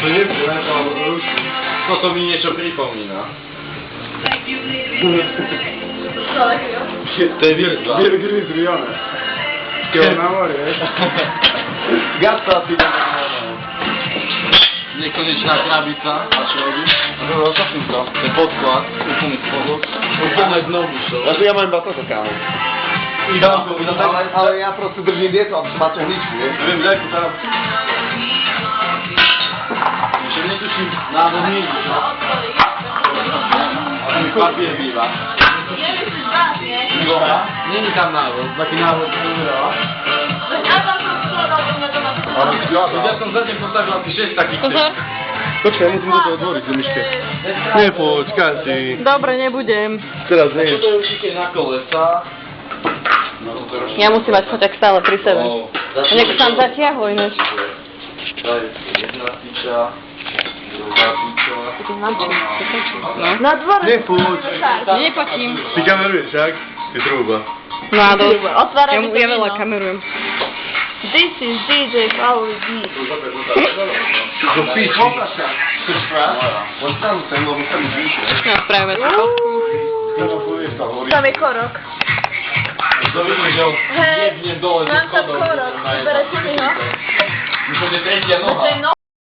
To nie wiem, to ruski. No to mi niečo pripomína. Co takiego? To je Wirtla. Gry zrobione. Takiego na mory, wiesz? Gasta ty niekonieczna krabica, a co robi? No cofnij to. Ten podkład, upunek powód. Upunek znowu to. Znaczy ja mam batotę kamer. Ale ja procedurnie wiedzę, zobaczę liczby, nie? Wiem, jak to teraz... Mi się nie tusi na nawodniku. A mi papier biwa. Nie wiem, czy dwa, nie? Dobra. Nie mi tam nawód, taki nawód nie wyrała. A tam to sporo, na temat. Ale zgadza. Ja tą zacznie postawiła, ty jest taki typ. Poczekaj, ja musím to odvoriť, do myške. Nie, počkaj ty. Dobre, nebudem. Teraz To nie. je určite na kolesa. No to trošku... Ja musím mať foťak stále pri sebe. Wow. A nech tam zatiahlo ináč. To je jedna tyča, druhá tyča. No. Na dworze. Nie, poď. Nepotím. Ty kameruješ, jak? Ty trúba. No a dosť. Otváraj mi to Ja veľa víno. kamerujem. This is DJ Paul D. Do piči. Chceš práv? On tam ten, lebo tam zvýšil. No, spravíme to fotku. Treba povieš tam hovorí. Tam je korok. To vidím, že on Hej, jebne dole zo mám tam schodov. korok. Vyberete mi ho? Už to je tretia noha. To je noha.